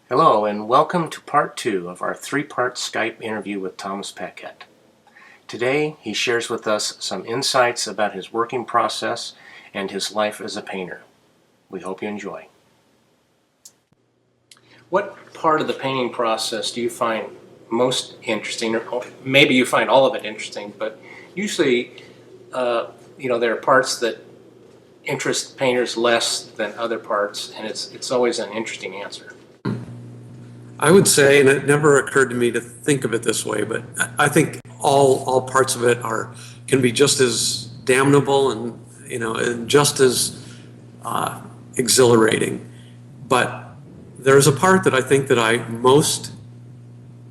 Hello and welcome to part 2 of our 3-part Skype interview with Thomas Paquette. Today he shares with us some insights about his working process and his life as a painter. We hope you enjoy. What part of the painting process do you find most interesting, or maybe you find all of it interesting, but usually there are parts that interest painters less than other parts, and it's always an interesting answer. I would say, and it never occurred to me to think of it this way, but I think all parts of it can be just as damnable and just as exhilarating. But there's a part that I think that I most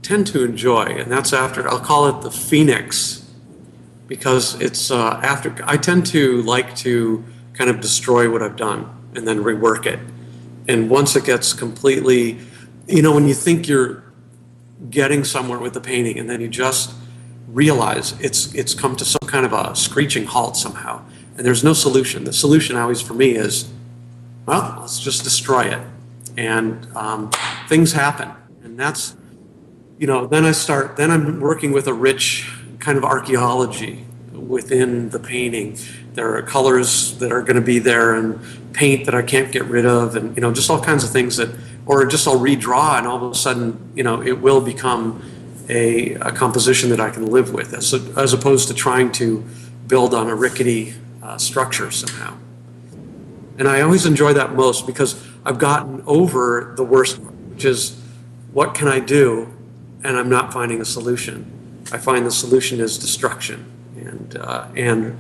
tend to enjoy, and that's after, I'll call it the Phoenix, because it's after, I tend to like to kind of destroy what I've done and then rework it. And once it gets completely, when you think you're getting somewhere with the painting and then you just realize it's come to some kind of a screeching halt somehow, and there's no solution. The solution always for me is, well, let's just destroy it. And things happen. And that's, then I'm working with a rich kind of archaeology within the painting. There are colors that are going to be there and paint that I can't get rid of, and just all kinds of things that, or just I'll redraw and all of a sudden it will become a composition that I can live with, as opposed to trying to build on a rickety structure somehow. And I always enjoy that most because I've gotten over the worst, which is what can I do, and I'm not finding a solution. I find the solution is destruction and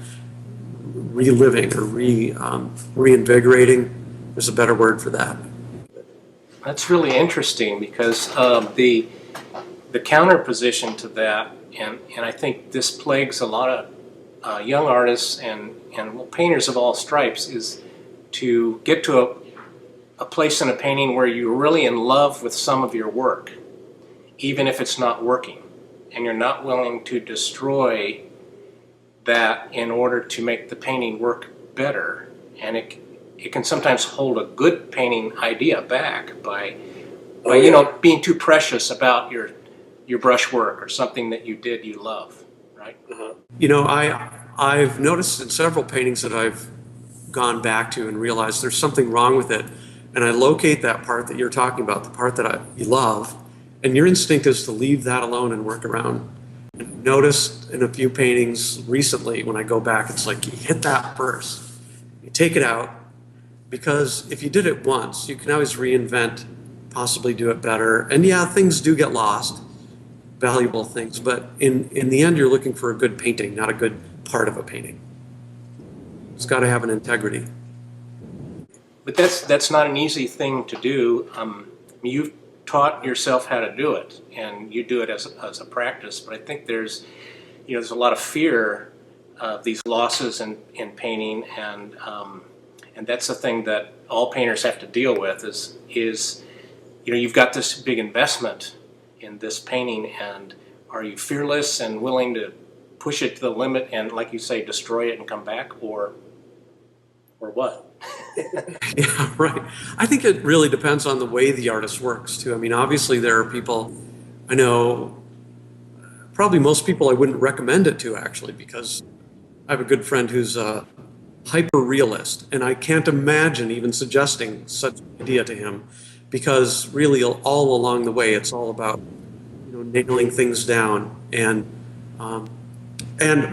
reliving or reinvigorating. There's a better word for that. That's really interesting because the counter position to that, and I think this plagues a lot of young artists and painters of all stripes, is to get to a place in a painting where you're really in love with some of your work, even if it's not working, and you're not willing to destroy that in order to make the painting work better. And it can sometimes hold a good painting idea back by being too precious about your brush work or something that you love, right? I've noticed in several paintings that I've gone back to and realized there's something wrong with it, and I locate that part that you're talking about, the part that you love, and your instinct is to leave that alone and work around. I've noticed in a few paintings recently, when I go back, it's like you hit that first, you take it out, because if you did it once, you can always reinvent, possibly do it better. And yeah, things do get lost, valuable things, but in the end, you're looking for a good painting, not a good part of a painting. It's got to have an integrity. But that's not an easy thing to do. You've taught yourself how to do it, and you do it as a practice. But I think there's a lot of fear of these losses in painting, and that's the thing that all painters have to deal with. Is you've got this big investment in this painting, and are you fearless and willing to push it to the limit and, like you say, destroy it and come back, or what? Yeah, right. I think it really depends on the way the artist works too. I mean, obviously there are people I know, probably most people I wouldn't recommend it to, actually, because I have a good friend who's a hyper realist, and I can't imagine even suggesting such an idea to him, because really all along the way it's all about nailing things down. And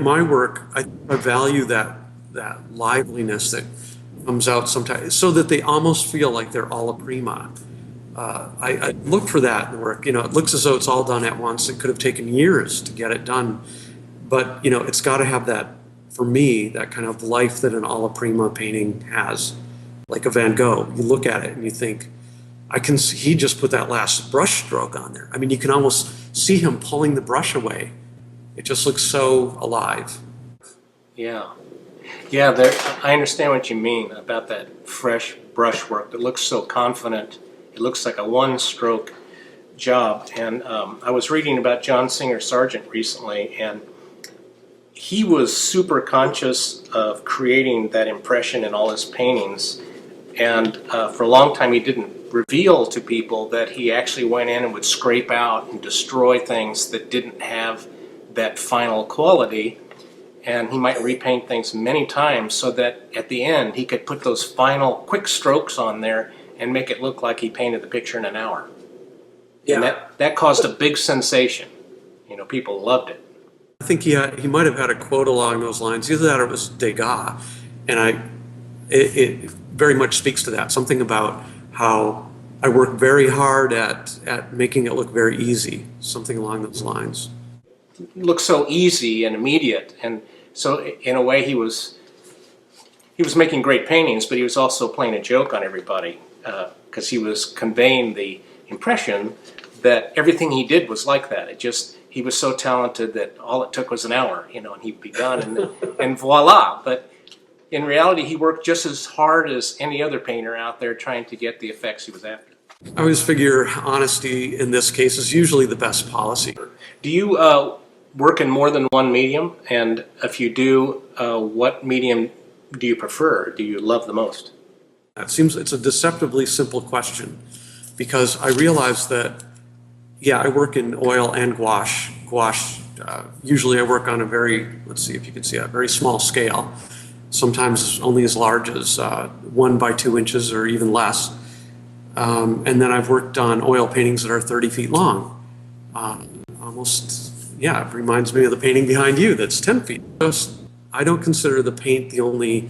my work, I value that liveliness that comes out sometimes, so that they almost feel like they're alla prima. I look for that in work. It looks as though it's all done at once. It could have taken years to get it done, but it's got to have that, for me, that kind of life that an alla prima painting has, like a Van Gogh. You look at it and you think, he just put that last brush stroke on there. I mean, you can almost see him pulling the brush away. It just looks so alive. Yeah, I understand what you mean about that fresh brushwork that looks so confident. It looks like a one-stroke job. And I was reading about John Singer Sargent recently, and he was super conscious of creating that impression in all his paintings. And for a long time, he didn't reveal to people that he actually went in and would scrape out and destroy things that didn't have that final quality. And he might repaint things many times so that at the end he could put those final quick strokes on there and make it look like he painted the picture in an hour. Yeah. And that caused a big sensation. You know, people loved it. I think he might have had a quote along those lines. Either that or it was Degas. And it very much speaks to that. Something about how I work very hard at making it look very easy. Something along those lines. Looked so easy and immediate, and so in a way he was making great paintings, but he was also playing a joke on everybody because he was conveying the impression that everything he did was like that. He was so talented that all it took was an hour, you know, and he'd be done, and voila. But in reality, he worked just as hard as any other painter out there trying to get the effects he was after. I always figure honesty in this case is usually the best policy. Do you work in more than one medium? And if you do, what medium do you prefer? Do you love the most? It seems it's a deceptively simple question because I realize that, yeah, I work in oil and gouache. Usually I work on a very, let's see if you can see, a very small scale. Sometimes only as large as 1 by 2 inches or even less. And then I've worked on oil paintings that are 30 feet long. Almost, yeah, it reminds me of the painting behind you that's 10 feet. I don't consider the paint the only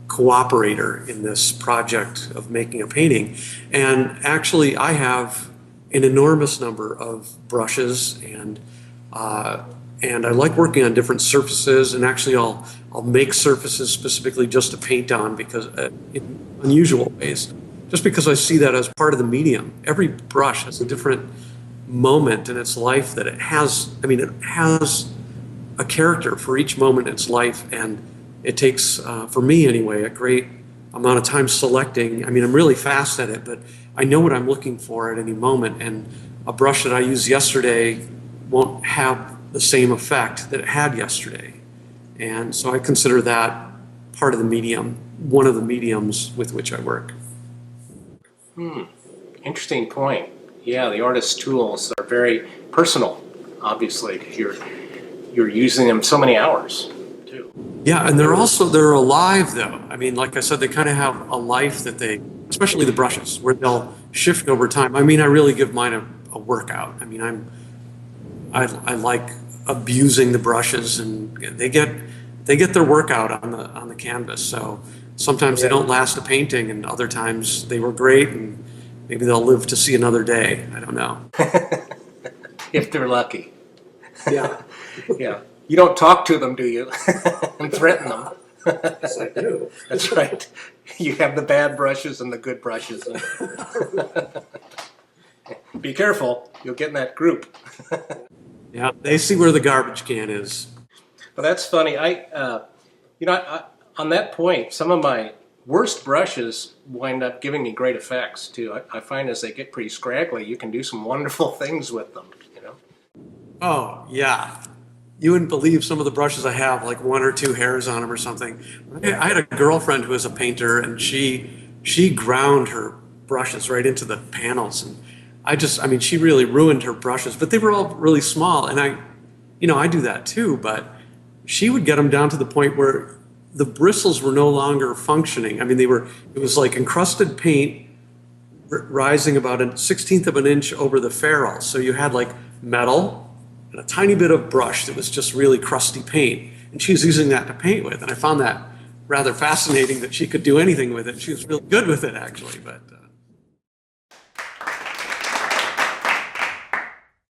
cooperator in this project of making a painting. And actually, I have an enormous number of brushes, and I like working on different surfaces. And actually, I'll make surfaces specifically just to paint on because in unusual ways, just because I see that as part of the medium. Every brush has a different moment in its life that it has. I mean, it has a character for each moment in its life, and it takes, for me anyway, a great amount of time selecting. I mean, I'm really fast at it, but I know what I'm looking for at any moment, and a brush that I used yesterday won't have the same effect that it had yesterday. And so I consider that part of the medium, one of the mediums with which I work. Interesting point. Yeah, the artist's tools are very personal, obviously, because you're using them so many hours, too. Yeah, and they're alive, though. I mean, like I said, they kind of have a life that they, especially the brushes, where they'll shift over time. I mean, I really give mine a workout. I mean, I like abusing the brushes, and they get their workout on the canvas. So sometimes they don't last a painting, and other times they were great, and maybe they'll live to see another day. I don't know. If they're lucky. Yeah. Yeah. You don't talk to them, do you? And threaten them. Yes, I do. That's right. You have the bad brushes and the good brushes. Be careful. You'll get in that group. Yeah, they see where the garbage can is. Well, that's funny. On that point, some of my worst brushes wind up giving me great effects too. I find as they get pretty scraggly, you can do some wonderful things with them, you know. Oh, yeah. You wouldn't believe some of the brushes I have, like 1 or 2 hairs on them or something. I had a girlfriend who was a painter, and she ground her brushes right into the panels. And I mean, she really ruined her brushes, but they were all really small. And I do that too, but she would get them down to the point where the bristles were no longer functioning. I mean, it was like encrusted paint rising about a 1/16 of an inch over the ferrule. So you had like metal and a tiny bit of brush that was just really crusty paint. And she was using that to paint with. And I found that rather fascinating that she could do anything with it. She was really good with it, actually. But